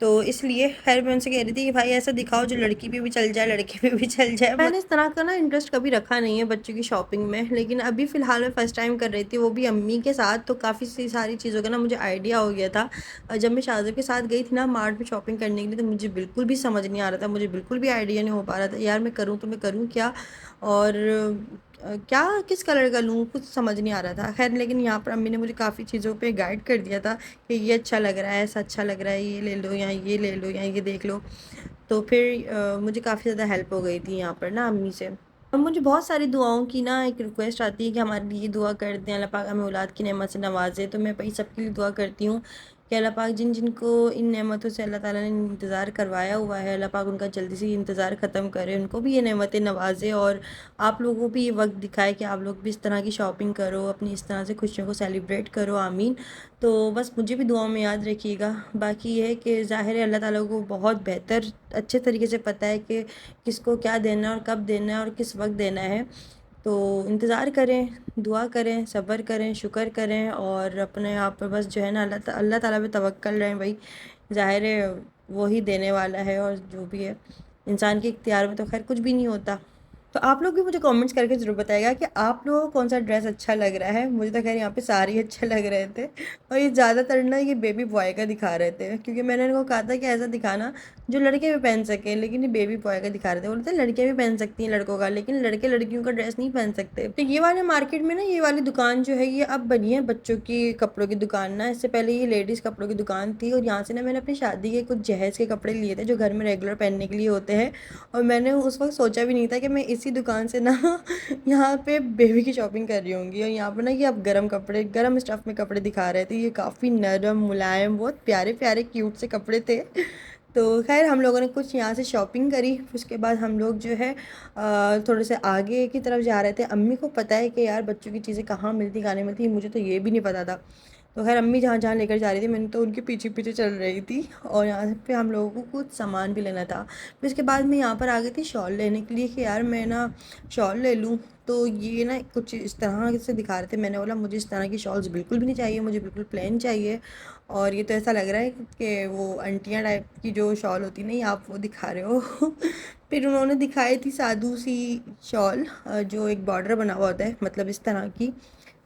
تو اس لیے خیر میں ان سے کہہ رہی تھی کہ بھائی ایسا دکھاؤ جو لڑکی پہ بھی چل جائے لڑکے پہ بھی چل جائے. میں نے اس طرح کا نا انٹرسٹ کبھی رکھا نہیں ہے بچوں کی شاپنگ میں، لیکن ابھی فی الحال میں فرسٹ ٹائم کر رہی تھی، وہ بھی امی کے ساتھ. تو کافی ساری چیزوں کا نا مجھے آئیڈیا ہو گیا تھا. جب میں شاذب کے ساتھ گئی تھی نا مارٹ میں شاپنگ کرنے کے لیے، تو مجھے بالکل بھی سمجھ نہیں آ رہا تھا، مجھے بالکل بھی آئیڈیا نہیں ہو پا رہا تھا یار میں کروں تو میں کروں کیا، اور کیا کس کلر کا لوں، کچھ سمجھ نہیں آ رہا تھا. خیر لیکن یہاں پر امی نے مجھے کافی چیزوں پہ گائیڈ کر دیا تھا کہ یہ اچھا لگ رہا ہے، ایسا اچھا لگ رہا ہے، یہ لے لو یا یہ لے لو یا یہ دیکھ لو. تو پھر مجھے کافی زیادہ ہیلپ ہو گئی تھی یہاں پر نا امی سے. اور مجھے بہت ساری دعاؤں کی نا ایک ریکویسٹ آتی ہے کہ ہمارے لیے دعا کر دیں، اللہ پاک ہمیں اولاد کی نعمت سے نوازے. تو میں بھائی سب کے لیے دعا کرتی ہوں کہ اللہ پاک جن جن کو ان نعمتوں سے اللہ تعالیٰ نے انتظار کروایا ہوا ہے، اللہ پاک ان کا جلدی سے انتظار ختم کرے، ان کو بھی یہ نعمتیں نوازے، اور آپ لوگوں کو بھی یہ وقت دکھائے کہ آپ لوگ بھی اس طرح کی شاپنگ کرو، اپنی اس طرح سے خوشیوں کو سیلیبریٹ کرو. آمین. تو بس مجھے بھی دعاؤں میں یاد رکھیے گا. باقی یہ ہے کہ ظاہر ہے اللہ تعالیٰ کو بہت بہتر اچھے طریقے سے پتہ ہے کہ کس کو کیا دینا ہے اور کب دینا ہے اور کس وقت دینا ہے. تو انتظار کریں، دعا کریں، صبر کریں، شکر کریں، اور اپنے آپ پر بس جو ہے نا اللہ تعالیٰ پہ توکل رہیں. بھائی ظاہر ہے وہی دینے والا ہے، اور جو بھی ہے انسان کے اختیار میں تو خیر کچھ بھی نہیں ہوتا. تو آپ لوگ بھی مجھے کامنٹس کر کے ضرور بتائے گا کہ آپ لوگوں کو کون سا ڈریس اچھا لگ رہا ہے. مجھے تو خیر یہاں پہ سارے اچھے لگ رہے تھے، اور یہ زیادہ تر نا یہ بیبی بوائے کا دکھا رہے تھے، کیونکہ میں نے ان کو کہا تھا کہ ایسا دکھانا جو لڑکے بھی پہن سکیں، لیکن یہ بیبی بوائے کا دکھا رہے تھے. بولتے ہیں لڑکیاں بھی پہن سکتی ہیں لڑکوں کا، لیکن لڑکے لڑکیوں کا ڈریس نہیں پہن سکتے. تو یہ والے مارکیٹ میں نا یہ والی دکان جو ہے یہ اب بنی ہے بچوں کی کپڑوں کی دکان نا. اس سے پہلے یہ لیڈیز کپڑوں کی دکان تھی، اور یہاں سے نا میں نے اپنی شادی کے کچھ جہیز کے کپڑے لیے تھے جو گھر میں ریگولر پہننے کے لیے ہوتے ہیں. اور میں نے اس وقت سوچا بھی نہیں تھا کہ میں اسی دکان سے نا یہاں پہ بیبی کی شاپنگ کر رہی ہوں گی. اور یہاں پر نا یہ اب گرم اسٹف میں کپڑے دکھا رہے تھے. یہ کافی نرم ملائم بہت پیارے پیارے کیوٹ سے کپڑے تھے. تو خیر ہم لوگوں نے کچھ یہاں سے شاپنگ کری. اس کے بعد ہم لوگ جو ہے تھوڑے سے آگے کی طرف جا رہے تھے. امی کو پتہ ہے کہ یار بچوں کی چیزیں کہاں ملتی کہاں نہیں ملتی، مجھے تو یہ بھی نہیں پتا تھا. تو خیر امی جہاں جہاں لے کر جا رہی تھی میں نے تو ان کے پیچھے پیچھے چل رہی تھی. اور یہاں پہ ہم لوگوں کو کچھ سامان بھی لینا تھا. پھر اس کے بعد میں یہاں پر آ گئی تھی شال لینے کے لیے کہ یار میں نا شال لے لوں. تو یہ نا کچھ اس طرح سے دکھا رہے تھے. میں نے بولا مجھے اس طرح کی شالز بالکل بھی نہیں چاہیے، مجھے بالکل پلین چاہیے. اور یہ تو ایسا لگ رہا ہے کہ وہ انٹیاں ٹائپ کی جو شال ہوتی نہیں آپ وہ دکھا رہے ہو. پھر انہوں نے دکھائی تھی سادھو سی شال جو ایک بارڈر بنا ہوا ہوتا ہے، مطلب اس طرح کی.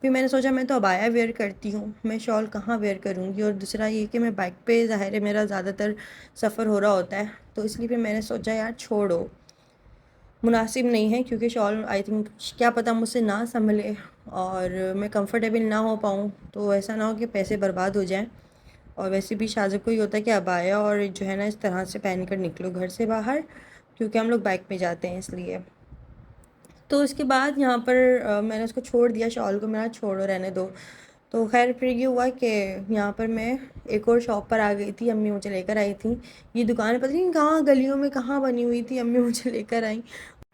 پھر میں نے سوچا میں تو ابایا ویئر کرتی ہوں، میں شال کہاں ویئر کروں گی. اور دوسرا یہ کہ میں بائک پہ ظاہر ہے میرا زیادہ تر سفر ہو رہا ہوتا ہے، تو اس لیے پھر میں نے سوچا یار چھوڑو، مناسب نہیں ہے. کیونکہ شال آئی تھنک کیا پتہ مجھ سے نہ سنبھلے اور میں کمفرٹیبل نہ ہو پاؤں، تو ایسا نہ ہو کہ پیسے برباد ہو جائیں. اور ویسے بھی شاذب کو ہی ہوتا ہے کہ ابایا اور جو ہے نا اس طرح سے پہن کر نکلو گھر سے باہر، کیونکہ ہم لوگ بائک پہ جاتے ہیں اس لیے. تو اس کے بعد یہاں پر میں نے اس کو چھوڑ دیا شال کو، میرا چھوڑو رہنے دو. تو خیر پھر یہ ہوا کہ یہاں پر میں ایک اور شاپ پر آ گئی تھی. امی مجھے لے کر آئی تھیں. یہ دکان پتہ نہیں کہاں گلیوں میں کہاں بنی ہوئی تھی، امی مجھے لے کر آئیں.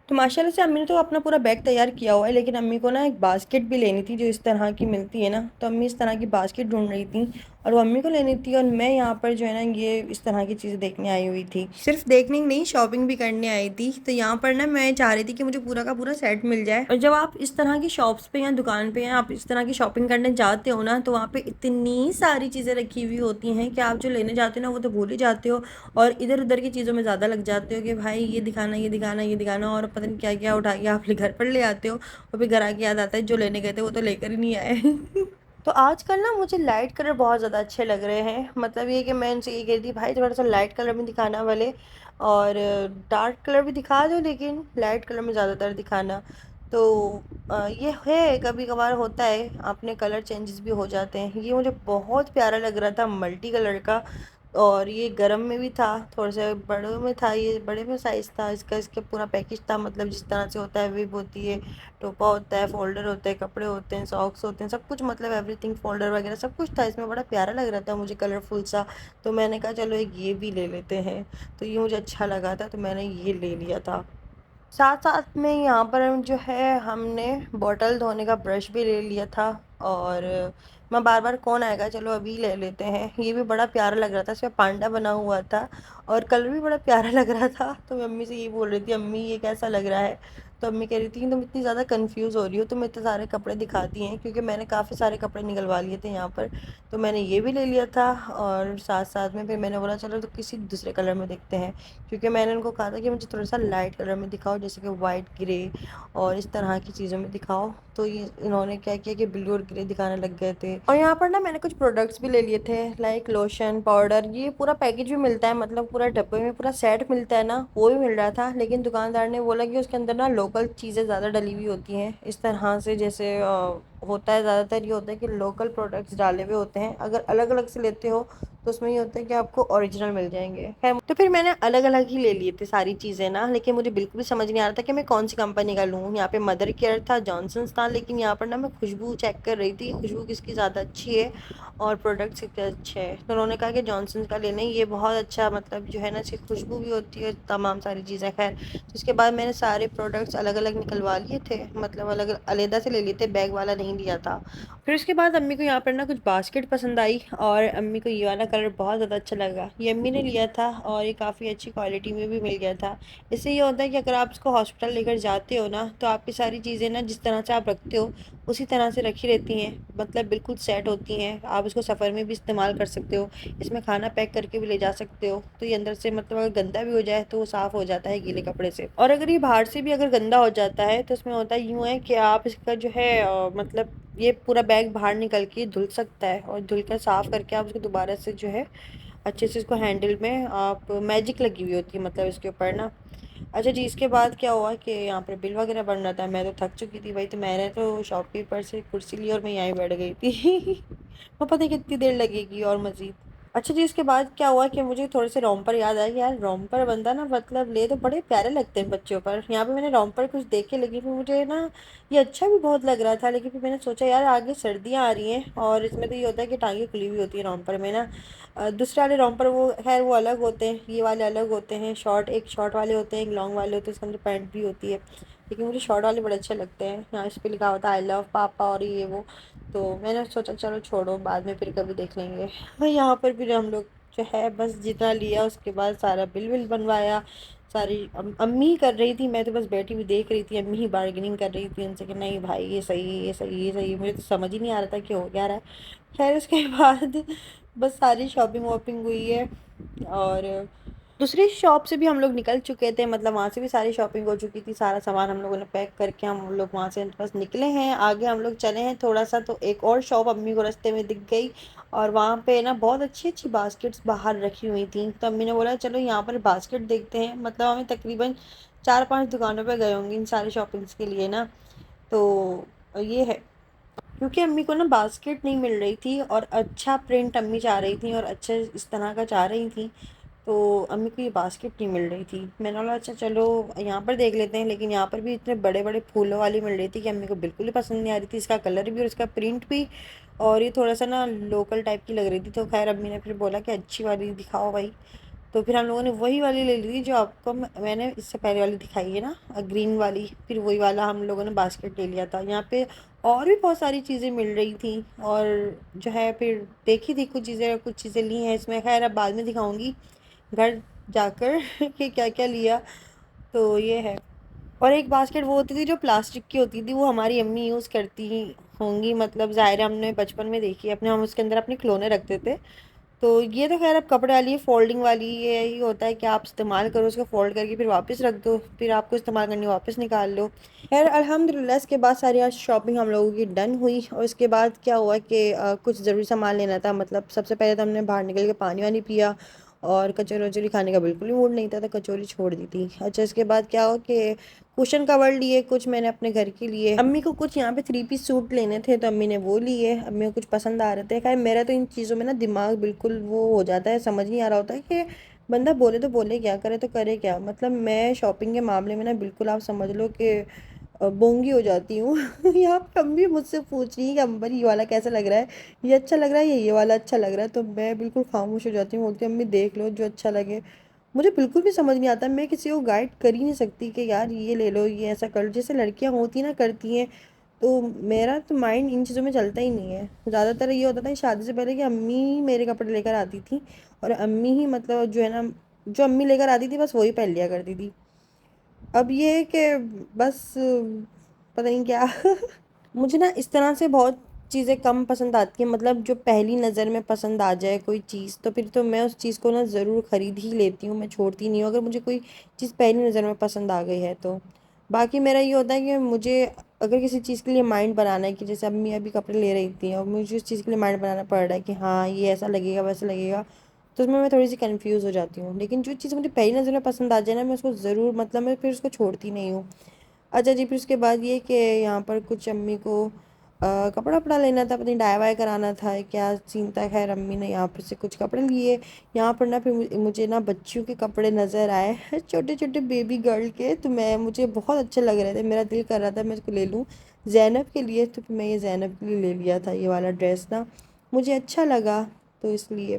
تو ماشاءاللہ سے امی نے تو اپنا پورا بیگ تیار کیا ہوا ہے، لیکن امی کو نا ایک باسکٹ بھی لینی تھی جو اس طرح کی ملتی ہے نا. تو امی اس طرح کی باسکٹ ڈھونڈ رہی تھیں اور وہ امی کو لینی تھی، اور میں یہاں پر جو ہے نا یہ اس طرح کی چیزیں دیکھنے آئی ہوئی تھی. صرف دیکھنے ہی نہیں شاپنگ بھی کرنے آئی تھی. تو یہاں پر نا میں چاہ رہی تھی کہ مجھے پورا کا پورا سیٹ مل جائے. اور جب آپ اس طرح کی شاپس پہ یا دکان پہ یا آپ اس طرح کی شاپنگ کرنے جاتے ہو نا، تو وہاں پہ اتنی ساری چیزیں رکھی ہوئی ہوتی ہیں کہ آپ جو لینے جاتے ہو نا وہ تو بھول ہی جاتے ہو، اور ادھر ادھر کی چیزوں میں زیادہ لگ جاتے ہو کہ بھائی یہ دکھانا یہ دکھانا یہ دکھانا، اور پتہ نہیں کیا کیا اٹھا کے آپ گھر پر لے آتے ہو. اور پھر گھر آ کے یاد آتا ہے جو لینے گئے تھے وہ تو لے کر ہی نہیں آئے. تو آج کل نا مجھے لائٹ کلر بہت زیادہ اچھے لگ رہے ہیں. مطلب یہ کہ میں ان سے یہ کہتی تھی بھائی تھوڑا سا لائٹ کلر میں دکھانا والے، اور ڈارک کلر بھی دکھا دو لیکن لائٹ کلر میں زیادہ تر دکھانا. تو یہ ہے کبھی کبھار ہوتا ہے اپنے کلر چینجز بھی ہو جاتے ہیں. یہ مجھے بہت پیارا لگ رہا تھا ملٹی کلر کا، اور یہ گرم میں بھی تھا، تھوڑا سا بڑوں میں تھا، یہ بڑے میں سائز تھا اس کا. اس کے پورا پیکج تھا، مطلب جس طرح سے ہوتا ہے ویب ہوتی ہے، ٹوپا ہوتا ہے، فولڈر ہوتے ہیں، کپڑے ہوتے ہیں، ساکس ہوتے ہیں، سب کچھ مطلب ایوری تھنگ، فولڈر وغیرہ سب کچھ تھا اس میں. بڑا پیارا لگ رہا تھا مجھے کلرفل سا. تو میں نے کہا چلو ایک یہ بھی لے لیتے ہیں. تو یہ مجھے اچھا لگا تھا تو میں نے یہ لے لیا تھا. ساتھ ساتھ میں یہاں پر جو ہے ہم نے بوٹل دھونے کا برش بھی لے لیا تھا. اور میں بار بار کون آئے گا چلو ابھی لے لیتے ہیں. یہ بھی بڑا پیارا لگ رہا تھا، اس میں پانڈا بنا ہوا تھا اور کلر بھی بڑا پیارا لگ رہا تھا. تو میں امی سے یہ بول رہی تھی امی یہ کیسا لگ رہا ہے. تو امی کہہ رہی تھی کہ تم اتنی زیادہ کنفیوز ہو رہی ہو، تم اتنے سارے کپڑے دکھاتی ہیں، کیونکہ میں نے کافی سارے کپڑے نکلوا لیے تھے یہاں پر، تو میں نے یہ بھی لے لیا تھا، اور ساتھ ساتھ میں پھر میں نے بولا چلو تو کسی دوسرے کلر میں دیکھتے ہیں، کیونکہ میں نے ان کو کہا تھا کہ مجھے تھوڑا سا لائٹ کلر میں دکھاؤ، جیسے کہ وائٹ گرے اور اس طرح کی چیزوں میں دکھاؤ، تو یہ انہوں نے کیا کیا کہ بلو اور گرے دکھانے لگ گئے تھے۔ اور یہاں پر نا میں نے کچھ پروڈکٹس بھی لے لیے تھے، لائک لوشن، پاؤڈر، یہ پورا پیکیج بھی ملتا ہے، مطلب پورا ڈبے میں پورا سیٹ ملتا ہے نا، وہ بھی مل رہا تھا، لیکن دکاندار نے بولا کہ اس کے اندر نا لوکل چیزیں زیادہ ڈلی ہوئی ہوتی ہیں، اس طرح سے جیسے ہوتا ہے، زیادہ تر یہ ہوتا ہے کہ لوکل پروڈکٹس ڈالے ہوئے ہوتے ہیں، اگر الگ الگ سے لیتے ہو تو اس میں یہ ہوتا ہے کہ آپ کو اوریجنل مل جائیں گے۔ تو پھر میں نے الگ الگ ہی لے لیے تھے ساری چیزیں نا، لیکن مجھے بالکل بھی سمجھ نہیں آ رہا تھا کہ میں کون سی کمپنی کا لوں۔ یہاں پہ مدر کیئر تھا، جانسنس تھا، لیکن یہاں پر نا میں خوشبو چیک کر رہی تھی خوشبو کس کی زیادہ اچھی ہے اور پروڈکٹس کتنے اچھے ہیں، تو انہوں نے کہا کہ جانسنس کا لینا، یہ بہت اچھا مطلب جو ہے نا اس کی خوشبو بھی ہوتی ہے، تمام ساری چیزیں۔ خیر تو اس کے بعد میں نے سارے پروڈکٹس الگ الگ نکلوا لیے تھے، مطلب الگ علیحدہ سے لے لیے تھے، بیگ والا نہیں لیا تھا۔ پھر اس کے بعد امی کو یہاں پر نا کچھ باسکٹ پسند آئی، اور امی کو یہ والا کلر بہت زیادہ اچھا لگا، یہ امی نے لیا تھا، اور یہ کافی اچھی کوالٹی میں بھی مل گیا تھا۔ اس سے یہ ہوتا ہے کہ اگر آپ اس کو ہاسپٹل لے کر جاتے ہو نا، تو آپ کی ساری چیزیں نا جس طرح سے آپ رکھتے ہو اسی طرح سے رکھی رہتی ہیں، مطلب بالکل سیٹ ہوتی ہیں، آپ اس کو سفر میں بھی استعمال کر سکتے ہو، اس میں کھانا پیک کر کے بھی لے جا سکتے ہو، تو یہ اندر سے مطلب اگر گندا بھی ہو جائے تو وہ صاف ہو جاتا ہے گیلے کپڑے سے، اور اگر یہ باہر سے بھی اگر گندا ہو جاتا ہے تو اس میں ہوتا ہے یوں ہے کہ آپ اس کا جو ہے مطلب یہ پورا بیگ باہر نکل کے دھل سکتا ہے، اور دھل کر صاف کر کے آپ اس کو دوبارہ سے جو ہے اچھے سے اس کو ہینڈل میں آپ میجک لگی ہوئی ہوتی ہے مطلب اس کے اوپر نا۔ اچھا جی، اس کے بعد کیا ہوا کہ یہاں پر بل وغیرہ بن رہا تھا، میں تو تھک چکی تھی بھائی، تو میں نے تو شاپ کیپر سے کرسی لی اور میں یہیں بیٹھ گئی تھی وہ پتہ کتنی دیر لگے گی اور مزید۔ اچھا جی، اس کے بعد کیا ہوا کہ مجھے تھوڑے سے رومپر یاد آیا، یار رومپر بندہ نا مطلب لے تو بڑے پیارے لگتے ہیں بچوں پر، یہاں پہ میں نے رومپر کچھ دیکھ کے لگی، پھر مجھے نا یہ اچھا بھی بہت لگ رہا تھا، لیکن پھر میں نے سوچا یار آگے سردیاں آ رہی ہیں، اور اس میں تو یہ ہوتا ہے کہ ٹانگیں کھلی ہوئی ہوتی ہیں رومپر میں نا، دوسرے والے رومپر وہ خیر وہ الگ ہوتے ہیں، یہ والے الگ ہوتے ہیں، ایک شارٹ والے ہوتے ہیں، ایک لانگ والے ہوتے ہیں، اس کے اندر پینٹ بھی ہوتی ہے، لیکن مجھے شارٹ والے بڑے اچھے لگتے ہیں، یہاں اس پہ لکھا ہوتا ہے آئی لو پاپا اور یہ وہ، تو میں نے سوچا چلو چھوڑو بعد میں پھر کبھی دیکھ لیں گے۔ یہاں پر پھر ہم لوگ جو ہے بس جتنا لیا اس کے بعد سارا بل بنوایا، ساری امی ہی کر رہی تھی، میں تو بس بیٹھی ہوئی دیکھ رہی تھی، امی ہی بارگننگ کر رہی تھی ان سے کہ نہیں بھائی یہ صحیح ہے، یہ صحیح ہے، یہ صحیح ہے، مجھے تو سمجھ ہی نہیں آ رہا تھا کہ ہو کیا رہا ہے۔ خیر اس کے بعد بس ساری شاپنگ واپنگ ہوئی ہے، اور دوسری شاپ سے بھی ہم لوگ نکل چکے تھے، مطلب وہاں سے بھی ساری شاپنگ ہو چکی تھی، سارا سامان ہم لوگوں نے پیک کر کے ہم لوگ وہاں سے بس نکلے ہیں، آگے ہم لوگ چلے ہیں تھوڑا سا تو ایک اور شاپ امی کو رستے میں دکھ گئی، اور وہاں پہ نا بہت اچھی اچھی باسکٹس باہر رکھی ہوئی تھیں، تو امی نے بولا چلو یہاں پر باسکٹ دیکھتے ہیں، مطلب ہمیں تقریباً 4-5 دکانوں پہ گئے ہوں گے ان ساری شاپنگس کے لیے نا، تو یہ ہے کیونکہ امی کو نا باسکٹ نہیں مل رہی تھی، اور اچھا پرنٹ امی چاہ رہی تھی اور اچھے اس طرح کا چاہ رہی تھی، تو امی کو یہ باسکٹ نہیں مل رہی تھی، میں نے بولا اچھا چلو یہاں پر دیکھ لیتے ہیں، لیکن یہاں پر بھی اتنے بڑے بڑے پھولوں والی مل رہی تھی کہ امی کو بالکل ہی پسند نہیں آ رہی تھی، اس کا کلر بھی اور اس کا پرنٹ بھی، اور یہ تھوڑا سا نا لوکل ٹائپ کی لگ رہی تھی، تو خیر امی نے پھر بولا کہ اچھی والی دکھاؤ بھائی، تو پھر ہم لوگوں نے وہی والی لے لی تھی جو آپ کو میں نے اس سے پہلے والی دکھائی ہے نا گرین والی، پھر وہی والا ہم لوگوں نے باسکٹ لے لیا تھا۔ یہاں پہ اور بھی بہت ساری چیزیں مل رہی تھیں، اور جو ہے پھر دیکھی تھی کچھ چیزیں لی ہیں اس میں، خیر اب بعد میں دکھاؤں گی گھر جا کر کہ کیا کیا لیا، تو یہ ہے۔ اور ایک باسکٹ وہ ہوتی تھی جو پلاسٹک کی ہوتی تھی، وہ ہماری امی یوز کرتی ہوں گی، مطلب ظاہر ہم نے بچپن میں دیکھی ہے اپنے، ہم اس کے اندر اپنے کھلونے رکھتے تھے، تو یہ تو خیر اب کپڑے والی ہے، فولڈنگ والی، یہی ہوتا ہے کہ آپ استعمال کرو اس کو فولڈ کر کے پھر واپس رکھ دو، پھر آپ کو استعمال کرنی واپس نکال لو۔ خیر الحمدللہ اس کے بعد ساری آج شاپنگ ہم لوگوں کی ڈن ہوئی، اور اس کے بعد کیا ہوا کہ کچھ ضروری سامان لینا تھا، مطلب سب سے پہلے تو ہم نے باہر نکل کے پانی وانی پیا، اور کچوری وچوری کھانے کا بالکل ہی موڈ نہیں تھا، تو کچوری چھوڑ دی تھی۔ اچھا اس کے بعد کیا ہوا کہ کوشن کور لیے کچھ میں نے اپنے گھر کے لیے، امی کو کچھ یہاں پہ 3 پیس سوٹ لینے تھے تو امی نے وہ لیے، امی کو کچھ پسند آ رہے تھے، خیر میرا تو ان چیزوں میں نا دماغ بالکل وہ ہو جاتا ہے، سمجھ نہیں آ رہا ہوتا ہے کہ بندہ بولے تو بولے کیا، کرے تو کرے کیا، مطلب میں شاپنگ کے معاملے میں نا بالکل آپ سمجھ لو کہ بونگی ہو جاتی ہوں یہاں پہ امی مجھ سے پوچھ رہی ہیں کہ امبر یہ والا کیسا لگ رہا ہے، یہ اچھا لگ رہا ہے، یہ والا اچھا لگ رہا ہے، تو میں بالکل خاموش ہو جاتی ہوں، بولتی ہوں امی دیکھ لو جو اچھا لگے، مجھے بالکل بھی سمجھ نہیں آتا، میں کسی کو گائیڈ کر ہی نہیں سکتی کہ یار یہ لے لو، یہ ایسا کر لو، جیسے لڑکیاں ہوتی نا کرتی ہیں، تو میرا تو مائنڈ ان چیزوں میں چلتا ہی نہیں ہے، زیادہ تر یہ ہوتا تھا شادی سے پہلے کہ امی میرے کپڑے لے کر آتی تھی، اور امی ہی مطلب جو ہے نا جو امی لے کر آتی تھی بس وہی پہن لیا کرتی تھی، اب یہ ہے کہ بس پتہ نہیں کیا مجھے نا اس طرح سے بہت چیزیں کم پسند آتی ہیں، مطلب جو پہلی نظر میں پسند آ جائے کوئی چیز تو پھر تو میں اس چیز کو نا ضرور خرید ہی لیتی ہوں، میں چھوڑتی نہیں ہوں اگر مجھے کوئی چیز پہلی نظر میں پسند آ گئی ہے تو۔ باقی میرا یہ ہوتا ہے کہ مجھے اگر کسی چیز کے لیے مائنڈ بنانا ہے، کہ جیسے امی ابھی کپڑے لے رہی تھیں اور مجھے اس چیز کے لیے مائنڈ بنانا پڑ رہا ہے کہ ہاں یہ ایسا لگے گا ویسا لگے گا، تو اس میں تھوڑی سی کنفیوز ہو جاتی ہوں، لیکن جو چیز مجھے پہلی نظر میں پسند آ جائے نا میں اس کو ضرور، مطلب میں پھر اس کو چھوڑتی نہیں ہوں۔ اچھا جی، پھر اس کے بعد یہ کہ یہاں پر کچھ امی کو کپڑا وپڑا لینا تھا، پتہ نہیں ڈائی وائی کرانا تھا کیا سین تھا، خیر امی نے یہاں پر سے کچھ کپڑے لیے۔ یہاں پر نا پھر مجھے نا بچیوں کے کپڑے نظر آئے چھوٹے چھوٹے بیبی گرل کے، تو مجھے بہت اچھے لگ رہے تھے، میرا دل کر رہا تھا میں اس کو لے لوں زینب کے لیے، تو پھر میں یہ زینب کے لیے لے لیا تھا یہ والا ڈریس نا، مجھے اچھا لگا تو اس لیے۔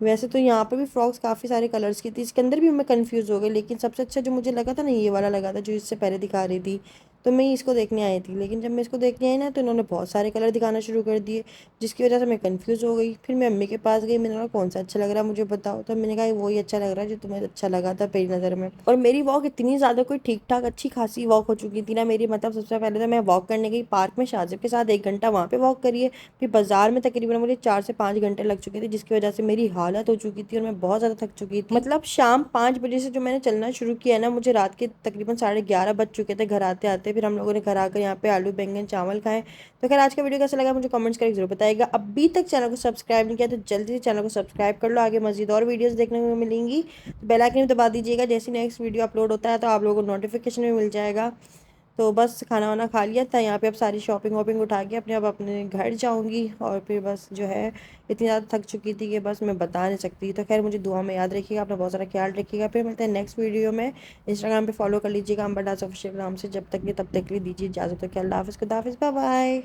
ویسے تو یہاں پہ بھی فراکس کافی سارے کلرز کی تھی، اس کے اندر بھی میں کنفیوز ہو گئی، لیکن سب سے اچھا جو مجھے لگا تھا نا یہ والا لگا تھا جو اس سے پہلے دکھا رہی تھی، تو میں اس کو دیکھنے آئی تھی، لیکن جب میں اس کو دیکھنے آئی نا تو انہوں نے بہت سارے کلر دکھانا شروع کر دیے، جس کی وجہ سے میں کنفیوز ہو گئی۔ پھر میں امی کے پاس گئی، میں نے کہا کون سا اچھا لگ رہا ہے مجھے بتاؤ، تو میں نے کہا وہی اچھا لگ رہا ہے جو تمہیں اچھا لگا تھا پہلی نظر میں۔ اور میری واک اتنی زیادہ کوئی ٹھیک ٹھاک اچھی خاصی واک ہو چکی تھی نا میری، مطلب سب سے پہلے تو میں واک کرنے گئی پارک میں شاذب کے ساتھ، 1 گھنٹہ وہاں پہ واک کریے، پھر بازار میں تقریباً مجھے 4 سے 5 گھنٹے لگ چکے تھے، جس کی وجہ سے میری حالت ہو چکی تھی اور میں بہت زیادہ تھک چکی تھی۔ مطلب شام 5 بجے سے جو میں نے چلنا شروع کیا نا، مجھے رات کے تقریباً 11:30 بج چکے تھے گھر آتے آتے، پھر ہم لوگوں نے گھر آ کر یہاں پہ آلو بینگن چاول کھائے۔ تو خیر آج کا ویڈیو کیسا لگا مجھے کمنٹس کر کے ضرور بتائے گا، ابھی تک چینل کو سبسکرائب نہیں کیا تو جلدی سے چینل کو سبسکرائب کر لو، آگے مزید اور ویڈیوز دیکھنے کو ملیں گی، بیل آئکن بھی دبا دیجیے گا، جیسے نیکسٹ ویڈیو اپلوڈ ہوتا ہے تو آپ لوگوں کو نوٹیفیکیشن بھی مل جائے گا۔ تو بس کھانا وانا کھا لیا تھا یہاں پہ، اب ساری شاپنگ واپنگ اٹھا کے اپنے گھر جاؤں گی، اور پھر بس جو ہے اتنی زیادہ تھک چکی تھی کہ بس میں بتا نہیں سکتی، تو خیر مجھے دعا میں یاد رکھیے گا، اپنا بہت سارا خیال رکھیے گا، پھر ملتے ہیں نیکسٹ ویڈیو میں۔ انسٹاگرام پہ فالو کر لیجیے گا امبر ڈاس آفیشیل نام سے، جب تک یہ تب تک کے لیے دیجیے اجازت، تو کہ اللہ حافظ، خدا حافظ، بائے بائے۔